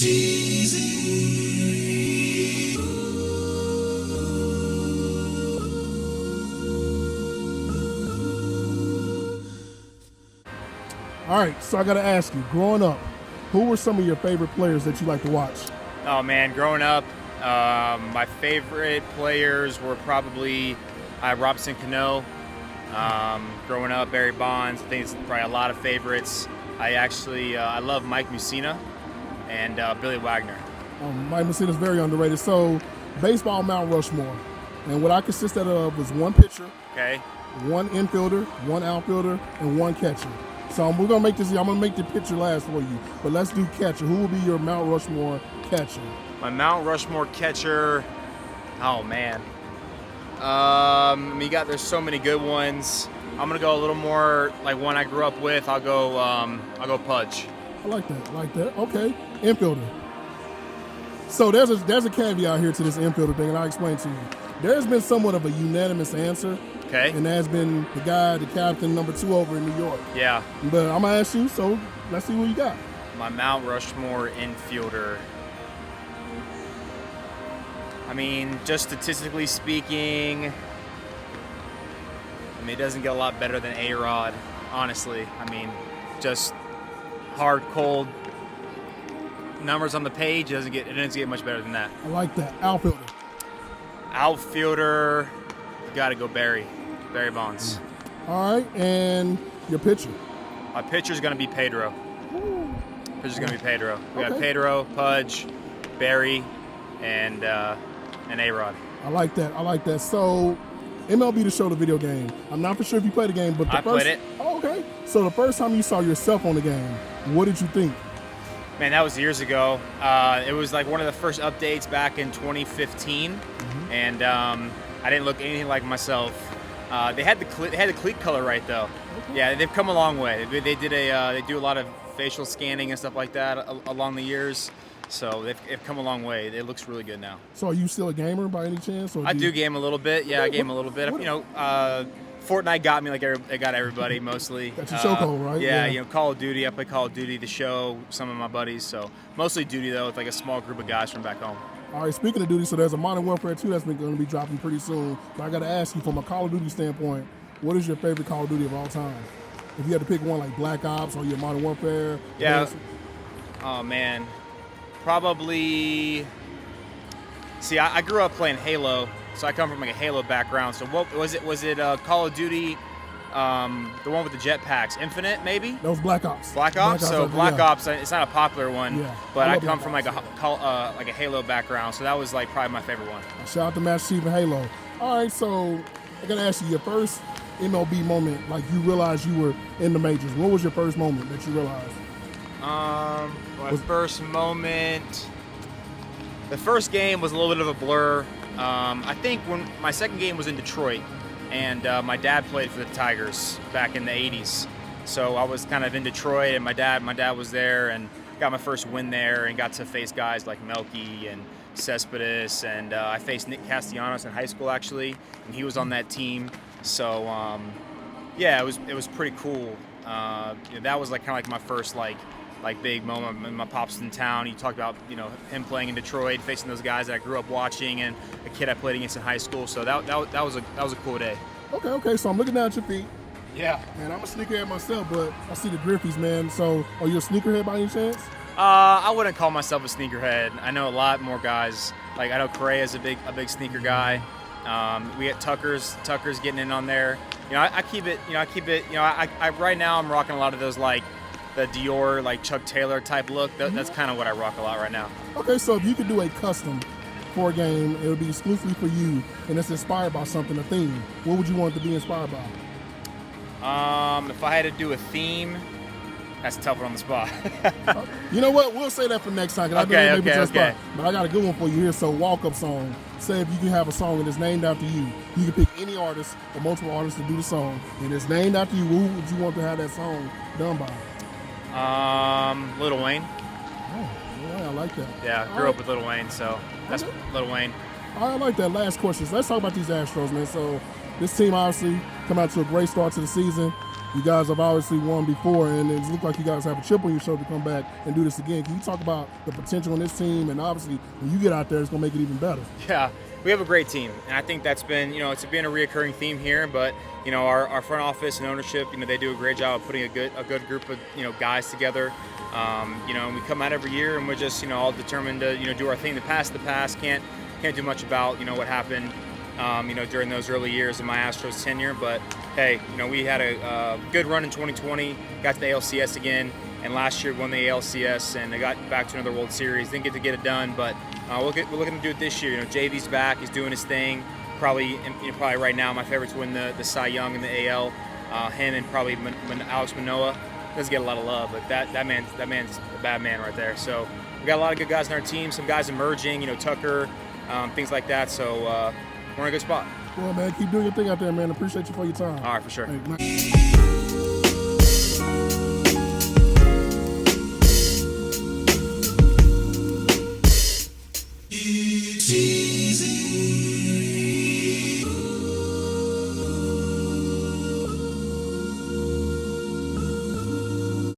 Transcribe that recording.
All right, so I got to ask you, growing up, who were some of your favorite players that you like to watch? Oh man, growing up, my favorite players were probably Robinson Cano. Growing up, Barry Bonds. I think it's probably a lot of favorites. I love Mike Mussina and Billy Wagner. Mike Mussina is very underrated. So, baseball Mount Rushmore, and what I consist of was one pitcher, Okay. one infielder, one outfielder, and one catcher. So we're gonna make this. I'm gonna make the pitcher last for you, but let's do catcher. Who will be your Mount Rushmore catcher? My Mount Rushmore catcher. Oh man. There's so many good ones. I'm gonna go a little more like one I grew up with. I'll go Pudge. I like that. Okay, infielder. So there's a caveat here to this infielder thing, and I'll explain to you. There's been somewhat of a unanimous answer. Okay. And that's been the captain, number 2 over in New York. Yeah. But I'm gonna ask you, so let's see what you got. My Mount Rushmore infielder. Just statistically speaking, it doesn't get a lot better than A-Rod, honestly. Just hard, cold numbers on the page. It doesn't get much better than that. I like that. Outfielder. Outfielder, you got to go Barry Bonds. All right, and your pitcher. My pitcher's going to be Pedro. We got Okay. Pedro, Pudge, Barry, and A-Rod. I like that. So, MLB the Show, the video game. I'm not for sure if you played the game, but I played it. Oh, okay. So the first time you saw yourself on the game, what did you think? Man, that was years ago. It was like one of the first updates back in 2015, and I didn't look anything like myself. They had the cleat color right though. Okay. Yeah, they've come a long way. They do a lot of facial scanning and stuff like that along the years. So they've come a long way. It looks really good now. So are you still a gamer by any chance? Or I do game a little bit. Yeah, I game a little bit. Fortnite got me like it got everybody mostly. That's your show code, right? Yeah, Call of Duty. I play Call of Duty, the show, some of my buddies. So mostly Duty though, with like a small group of guys from back home. All right, speaking of Duty, so there's a Modern Warfare 2 that's going to be dropping pretty soon. But I got to ask you, from a Call of Duty standpoint, what is your favorite Call of Duty of all time? If you had to pick one, like Black Ops or your Modern Warfare. Yeah. Oh man. Probably. See, I grew up playing Halo, so I come from like a Halo background. So what was it? Was it Call of Duty, the one with the jetpacks, Infinite maybe? That was Black Ops. Black Ops. Black Ops. It's not a popular one, but I come from like a Halo background, so that was like probably my favorite one. Shout out to Master Chief and Halo. All right, so I gotta ask you, your first MLB moment, like you realized you were in the majors. What was your first moment that you realized? My first moment, the first game was a little bit of a blur. I think when my second game was in Detroit, and my dad played for the Tigers back in the 80s. So I was kind of in Detroit, and my dad was there, and got my first win there, and got to face guys like Melky and Cespedes, and I faced Nick Castellanos in high school actually, and he was on that team. So it was pretty cool. That was like kind of like my first like big moment. My pops in town. He talked about him playing in Detroit, facing those guys that I grew up watching, and a kid I played against in high school. So that was a cool day. Okay. So I'm looking down at your feet. Yeah. And I'm a sneakerhead myself, but I see the Griffies, man. So are you a sneakerhead by any chance? I wouldn't call myself a sneakerhead. I know a lot more guys. Like I know Correa's a big sneaker guy. We got Tucker's getting in on there. I keep it. I right now I'm rocking a lot of those like the Dior, like Chuck Taylor type look. That's kind of what I rock a lot right now. Okay, so if you could do a custom for a game, it would be exclusively for you, and it's inspired by something, a theme. What would you want it to be inspired by? If I had to do a theme, that's a tough one on the spot. You know what? We'll say that for next time. Okay. But I got a good one for you here. So walk-up song. Say if you can have a song and it's named after you, you can pick any artist or multiple artists to do the song, and it's named after you. Who would you want to have that song done by? Lil Wayne. Oh, yeah, I like that. Yeah, grew up with Lil Wayne, so that's Lil Wayne. I like that. Last question. So let's talk about these Astros, man. So this team obviously come out to a great start to the season. You guys have obviously won before, and it looks like you guys have a chip on your shoulder to come back and do this again. Can you talk about the potential in this team, and obviously when you get out there, it's going to make it even better? Yeah, we have a great team, and I think that's been, it's been a reoccurring theme here. But our front office and ownership, they do a great job of putting a good group of guys together. And we come out every year, and we're just all determined to do our thing. The past, can't do much about what happened. During those early years of my Astros tenure. But hey, we had a good run in 2020, got to the ALCS again, and last year won the ALCS, and they got back to another World Series. Didn't get it done, but we're looking to do it this year. JV's back, he's doing his thing. Probably right now, my favorite to win the Cy Young in the AL. Him and probably Alex Manoah. Doesn't get a lot of love, but that man's a bad man right there. So we got a lot of good guys on our team. Some guys emerging, Tucker, things like that. So. We're in a good spot. Well, man, keep doing your thing out there, man. Appreciate you for your time. All right, for sure. Hey,